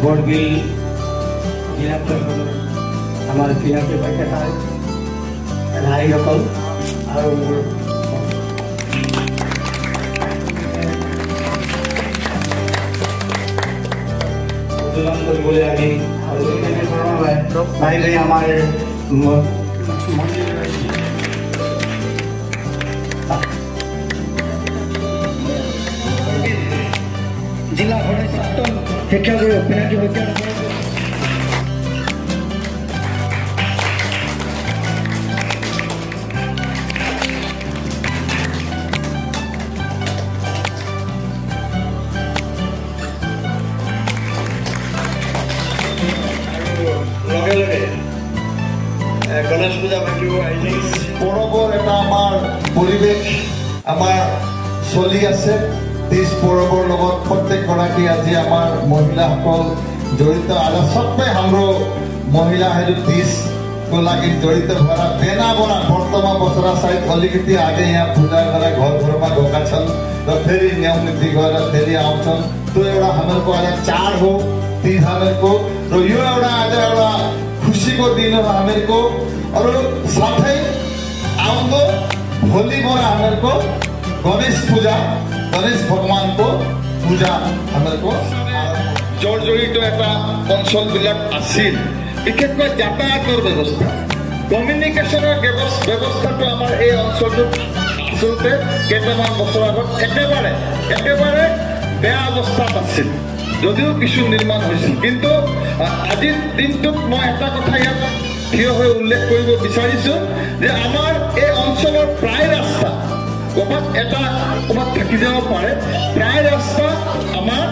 বৰবিল জিলা প্ৰশাসনৰ আমাৰ ক্ৰীড়া বিভাগ ৰাইসকল আৰু উদ্বোধন কৰিবলৈ আমি বাহিৰে আমাৰ জিলা ঘৰৰ প্ৰাক্তন শিক্ষাগুৰু পিনাকী শইকীয়া গণেশ পূজা পাতিব পৰৱৰ এটা আমাৰ পৰিৱেশ আমাৰ চলি আছে तीज पर्वर লগত प्रत्येकगराकी आज आमार महिलाসকল जड़ित और सबे हाम्रो महिला तीज को लगी जड़ित भरा बेना बना वर्तमान बसरा सहित अलिकति आगे यहाँ पूजा गरेर घर घरमा गएका छन् र फेरि नियम नीति गरेर फेरि आउँछन् त्यो एउटा हामीहरूको आज चाड हो तीज हामीहरूको र यो एउटा आज एउटा खुसीको दिन हो हामीहरूको अरु साथै आउँदो भोलिबाट हामीहरूको गणेश पूजा गणेश भगवान को पूजा हमको जर्जरित एटा अंचल बिलाक आसिल विशेषকৈ যাতায়াতৰ ব্যৱস্থা কমিউনিকেশ্যনৰ ব্যৱস্থাটো আমাৰ এই অঞ্চলটোত আচলতে কেইটামান বছৰ আগত একেবাৰে বেয়া অৱস্থাত আছিল যদিও কিছু নিৰ্মাণ হৈছিল কিন্তু আজিৰ দিনটোত মই এটা কথা ইয়াত থিয় হৈ উল্লেখ কৰিব বিচাৰিছোঁ যে আমাৰ এই অঞ্চলৰ প্ৰায় ৰাস্তা থাকি যাব পাৰে প্ৰায় ৰাস্তা আমাৰ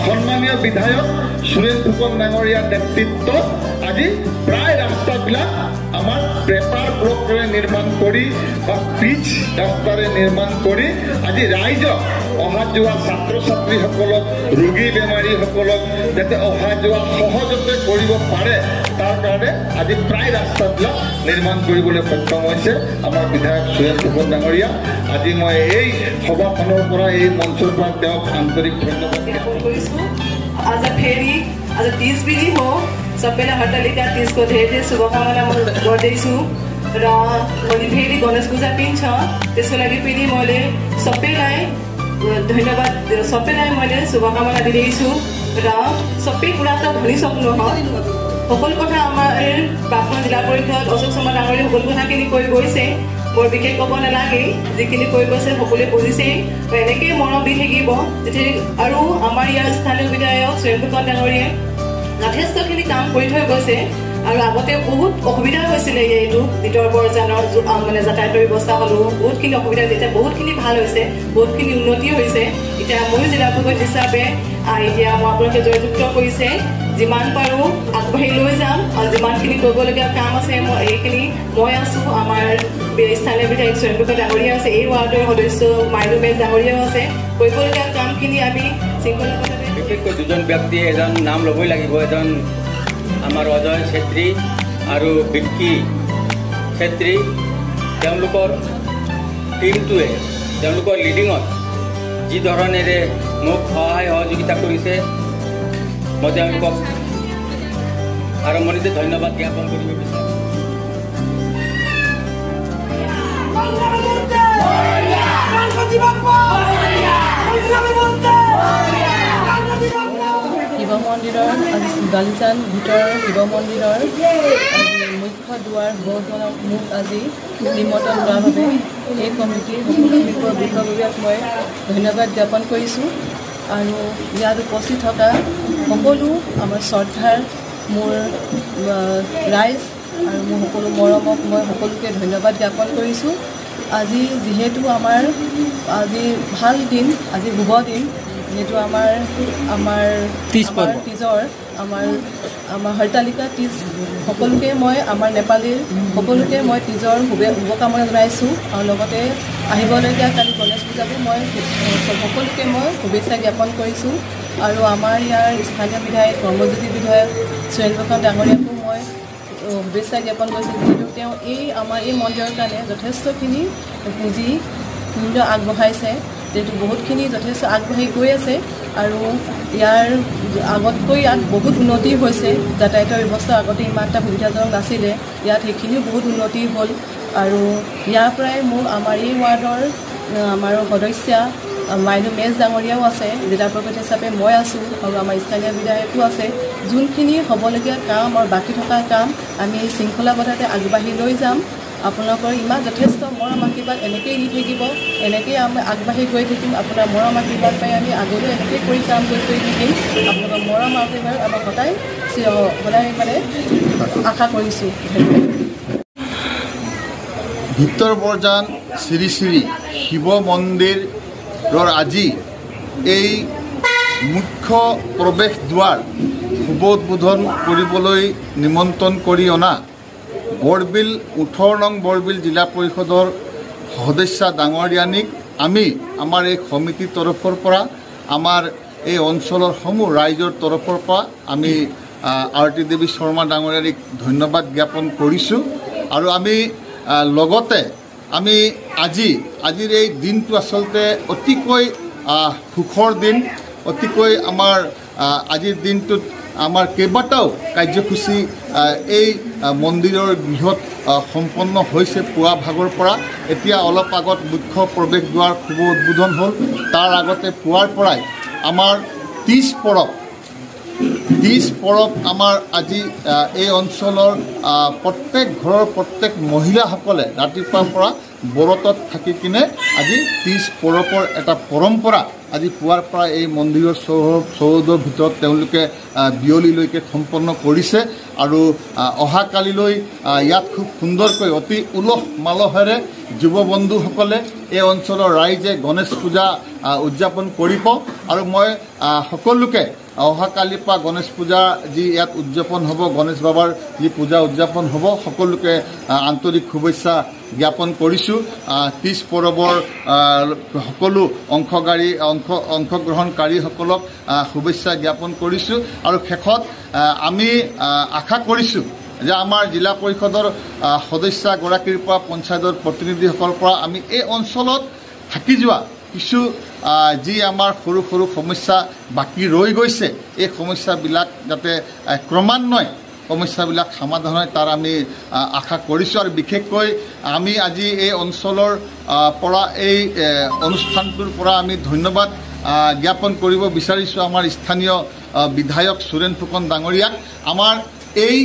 সন্মানীয় বিধায়ক সুৰেশ ফুকন ডাঙৰীয়াৰ নেতৃত্বত আজি প্ৰায় ৰাস্তাবিলাক আমাৰ পেপাৰ ব্লকেৰে নিৰ্মাণ কৰি বা পিচ ৰাস্তাৰে নিৰ্মাণ কৰি আজি ৰাইজক অহা যোৱা ছাত্ৰ ছাত্ৰীসকলক ৰোগী বেমাৰীসকলক যাতে অহা যোৱা সহজতে কৰিব পাৰে তাৰ কাৰণে আজি প্ৰায় ৰাস্তাবিলাক নিৰ্মাণ কৰিবলৈ সক্ষম হৈছে আমাৰ বিধায়ক সুৰেশ ফুকন ডাঙৰীয়া আজি মই এই সভাখনৰ পৰা এই মঞ্চৰ পৰা তেওঁক আন্তৰিক ধন্যবাদ জ্ঞাপন কৰিছোঁ आज फेरि आज तीज पनि हो सबैलाई हर्तालिका तीजको धेरै शुभकामना म गर्दैछु र भोलि फेरि गणेश पूजा पनि छ त्यसको लागि पनि मैले सबैलाई धन्यवाद सबैलाई मैले शुभकामना दिँदैछु र सबै कुरा त भनिसक्नु हो সকলো কথা আমাৰ প্ৰাক্তন জিলা পৰিষদ অশোক শৰ্মা ডাঙৰীয়া সকলো কথাখিনি কৈ গৈছে বৰ বিশেষ ক'ব নালাগে যিখিনি কৈ গৈছে সকলোৱে বুজিছেই এনেকৈ মনত দি থাকিব যেতিয়া আৰু আমাৰ ইয়াৰ স্থানীয় বিধায়ক সুৰেশ ফুকন ডাঙৰীয়াই যথেষ্টখিনি কাম কৰি থৈ গৈছে আৰু আগতে বহুত অসুবিধা হৈছিলে এইটো ভিতৰ বৰজানৰ মানে যাতায়াতৰ ব্যৱস্থা হ'লেও বহুতখিনি অসুবিধা হৈছে এতিয়া বহুতখিনি ভাল হৈছে বহুতখিনি উন্নতি হৈছে এতিয়া ময়ো জিলা পৰিষদ হিচাপে এতিয়া মই আপোনালোকে জয়যুক্ত কৰিছে যিমান পাৰোঁ আগবাঢ়ি লৈ যাম আৰু যিমানখিনি কৰিবলগীয়া কাম আছে মই আছোঁ আমাৰ স্থানীয় বিধায়ক সুৰেশ ফুকন ডাঙৰীয়া আছে এই ৱাৰ্ডৰ সদস্য মাইনু মেজ ডাঙৰীয়াও আছে কৰিবলগীয়া কামখিনি আমি শৃংখলাবদ্ধভাৱে বিশেষকৈ দুজন ব্যক্তিয়ে এজন নাম ল'বই লাগিব এজন আমাৰ অজয় ছেত্ৰী আৰু বিক্কি ছেত্ৰী তেওঁলোকৰ টিমটোৱে তেওঁলোকৰ লিডিঙত যি ধৰণেৰে মোক সহায় সহযোগিতা কৰিছে মই তেওঁলোকক আৰম্ভণিতে ধন্যবাদ জ্ঞাপন কৰিব বিচাৰোঁ শিৱ মন্দিৰৰ গালিচান ভিতৰ শিৱ মন্দিৰৰ মুখ্য দুৱাৰ বহুজনক মোক আজি নিমন্ত্ৰণ কৰাৰ বাবে এই কমিটিৰ সকলো বিষয়ববীয়াক মই ধন্যবাদ জ্ঞাপন কৰিছোঁ আৰু ইয়াত উপস্থিত থকা সকলো আমাৰ শ্ৰদ্ধাৰ মোৰ ৰাইজ আৰু মোৰ সকলো মৰমক মই সকলোকে ধন্যবাদ জ্ঞাপন কৰিছোঁ আজি যিহেতু আমাৰ আজি ভাল দিন আজি শুভ দিন যেহেতু আমাৰ তিজৰ আমাৰ হৰতালিকা তিজ সকলোকে মই আমাৰ নেপালীৰ সকলোকে মই তিজৰ শুভকামনা জনাইছোঁ আৰু লগতে আহিবলগীয়া কালি গণেশ পূজাটো মই সকলোকে মই শুভেচ্ছা জ্ঞাপন কৰিছোঁ আৰু আমাৰ ইয়াৰ স্থানীয় বিধায়ক কৰ্মজ্যোতি বিধায়ক সুৰেশ ফুকন ডাঙৰীয়াকো মই শুভেচ্ছা জ্ঞাপন কৰিছোঁ যিহেতু তেওঁ আমাৰ এই মন্দিৰৰ কাৰণে যথেষ্টখিনি পুঁজি মূল্য আগবঢ়াইছে যিহেতু বহুতখিনি যথেষ্ট আগবাঢ়ি গৈ আছে আৰু ইয়াৰ আগতকৈ ইয়াত বহুত উন্নতি হৈছে যাতায়াতৰ ব্যৱস্থা আগতে ইমান এটা সুবিধাজনক নাছিলে ইয়াত সেইখিনিও বহুত উন্নতি হ'ল আৰু ইয়াৰ পৰাই মোৰ আমাৰ এই ৱাৰ্ডৰ আমাৰ সদস্যা মাইনু মেজ ডাঙৰীয়াও আছে জিলা প্ৰগতি হিচাপে মই আছোঁ আৰু আমাৰ স্থানীয় বিধায়কো আছে যোনখিনি হ'বলগীয়া কাম আৰু বাকী থকা কাম আমি শৃংখলাবদ্ধতে আগবাঢ়ি লৈ যাম আপোনালোকৰ ইমান যথেষ্ট মৰম আশীৰ্বাদ এনেকৈয়ে দি থাকিব এনেকৈয়ে আমি আগবাঢ়ি গৈ থাকিম আপোনাৰ মৰম আশীৰ্বাদ পাই আমি আগলৈ এনেকৈয়ে কৰি কাম কৰি থাকিম আপোনালোকৰ মৰম আশীৰ্বাদ আমাক সদায় মানে আশা কৰিছোঁ ভিতৰ বৰজান শ্ৰী শ্ৰী শিৱ মন্দিৰৰ আজি এই মুখ্য প্ৰৱেশ দুৱাৰ শুভ উদ্বোধন কৰিবলৈ নিমন্ত্ৰণ কৰি অনা বৰবিল 18 নং বৰবিল জিলা পৰিষদৰ সদস্যা ডাঙৰীয়ানীক আমি আমাৰ এই সমিতিৰ তৰফৰ পৰা আমাৰ এই অঞ্চলৰ সমূহ ৰাইজৰ তৰফৰ পৰা আমি আৰতি দেৱী শৰ্মা ডাঙৰীয়ানীক ধন্যবাদ জ্ঞাপন কৰিছোঁ আৰু আমি লগতে আমি আজিৰ এই দিনটো আচলতে অতিকৈ সুখৰ দিন অতিকৈ আমাৰ আজিৰ দিনটোত আমাৰ কেইবাটাও কাৰ্যসূচী এই মন্দিৰৰ গৃহত সম্পন্ন হৈছে পুৱা ভাগৰ পৰা এতিয়া অলপ আগত মুখ্য প্ৰৱেশ দুৱাৰ শুভ উদ্বোধন হ'ল তাৰ আগতে পুৱাৰ পৰাই আমাৰ তীজ পৰব আমাৰ আজি এই অঞ্চলৰ প্ৰত্যেক ঘৰৰ প্ৰত্যেক মহিলাসকলে ৰাতিপুৱাৰ পৰা বৰতত থাকি কিনে আজি তীজ পৰবৰ এটা পৰম্পৰা আজি পুৱাৰ পৰা এই মন্দিৰৰ চৌহদৰ ভিতৰত তেওঁলোকে বিয়লিলৈকে সম্পন্ন কৰিছে আৰু অহাকালিলৈ ইয়াত খুব সুন্দৰকৈ অতি উলহ মালহেৰে যুৱ বন্ধুসকলে এই অঞ্চলৰ ৰাইজে গণেশ পূজা উদযাপন কৰিব আৰু মই সকলোকে অহাকালিৰ পৰা গণেশ পূজা যি ইয়াত উদযাপন হ'ব গণেশ বাবাৰ যি পূজা উদযাপন হ'ব সকলোকে আন্তৰিক শুভেচ্ছা জ্ঞাপন কৰিছোঁ তীজ পৰবৰ সকলো অংশগ্ৰহণকাৰীসকলক শুভেচ্ছা জ্ঞাপন কৰিছোঁ আৰু শেষত আমি আশা কৰিছোঁ যে আমাৰ জিলা পৰিষদৰ সদস্যাগৰাকীৰ পৰা পঞ্চায়তৰ প্ৰতিনিধিসকলৰ পৰা আমি এই অঞ্চলত থাকি যোৱা কিছু যি আমাৰ সৰু সৰু সমস্যা বাকী ৰৈ গৈছে এই সমস্যাবিলাক যাতে ক্ৰমান্বয়ে সমস্যাবিলাক সমাধান হয় তাৰ আমি আশা কৰিছোঁ আৰু বিশেষকৈ আমি আজি এই অঞ্চলৰ পৰা এই অনুষ্ঠানটোৰ পৰা আমি ধন্যবাদ জ্ঞাপন কৰিব বিচাৰিছোঁ আমাৰ স্থানীয় বিধায়ক সুৰেন ফুকন ডাঙৰীয়াক আমাৰ এই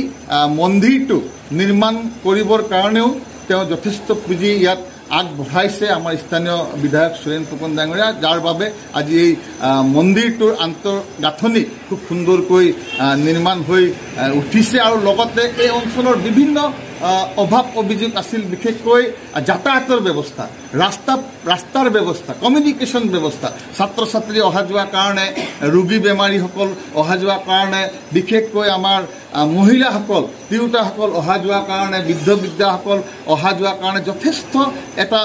মন্দিৰটো নিৰ্মাণ কৰিবৰ কাৰণেও তেওঁ যথেষ্ট পুঁজি ইয়াত আগবঢ়াইছে আমাৰ স্থানীয় বিধায়ক সুৰেন ফুকন ডাঙৰীয়া যাৰ বাবে আজি এই মন্দিৰটোৰ আন্তঃগাঁথনি খুব সুন্দৰকৈ নিৰ্মাণ হৈ উঠিছে আৰু লগতে এই অঞ্চলৰ বিভিন্ন অভাৱ অভিযোগ আছিল বিশেষকৈ যাতায়াতৰ ব্যৱস্থা ৰাস্তাৰ ব্যৱস্থা কমিউনিকেশ্যন ব্যৱস্থা ছাত্ৰ ছাত্ৰী অহা যোৱাৰ কাৰণে ৰোগী বেমাৰীসকল অহা যোৱাৰ কাৰণে বিশেষকৈ আমাৰ মহিলাসকল তিৰোতাসকল অহা যোৱাৰ কাৰণে বৃদ্ধসকল অহা যোৱাৰ কাৰণে যথেষ্ট এটা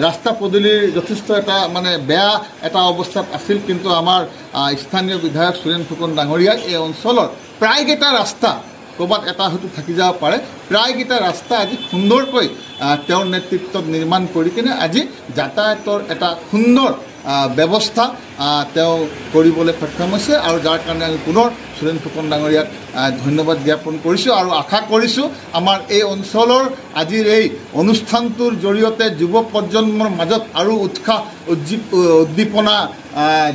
ৰাস্তা পদূলিৰ যথেষ্ট এটা মানে বেয়া এটা অৱস্থাত আছিল কিন্তু আমাৰ স্থানীয় বিধায়ক সুৰেন ফুকন ডাঙৰীয়াই এই অঞ্চলৰ প্ৰায়কেইটা ৰাস্তা ক'ৰবাত এটা হয়তো থাকি যাব পাৰে প্ৰায়কেইটা ৰাস্তা আজি সুন্দৰকৈ তেওঁৰ নেতৃত্বত নিৰ্মাণ কৰি কিনে আজি যাতায়াতৰ এটা সুন্দৰ ব্যৱস্থা তেওঁ কৰিবলৈ সক্ষম হৈছে আৰু যাৰ কাৰণে আমি পুনৰ সুৰেন ফুকন ডাঙৰীয়াক ধন্যবাদ জ্ঞাপন কৰিছোঁ আৰু আশা কৰিছোঁ আমাৰ এই অঞ্চলৰ আজিৰ এই অনুষ্ঠানটোৰ জৰিয়তে যুৱ প্ৰজন্মৰ মাজত আৰু উৎসাহ উদ্দীপনা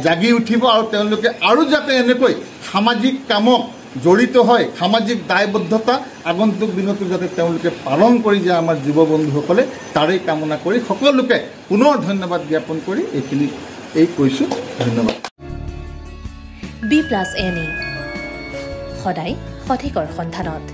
জাগি উঠিব আৰু তেওঁলোকে আৰু যাতে এনেকৈ সামাজিক কামত জড়িত হয় সামাজিক দায়বদ্ধতা আগন্তুক দিনতো যাতে তেওঁলোকে পালন কৰি যায় আমাৰ যুৱ বন্ধুসকলে তাৰেই কামনা কৰি সকলোকে পুনৰ ধন্যবাদ জ্ঞাপন কৰি এইখিনি কৈছোঁ ধন্যবাদ B+NE সদায় সঠিকৰ সন্ধানত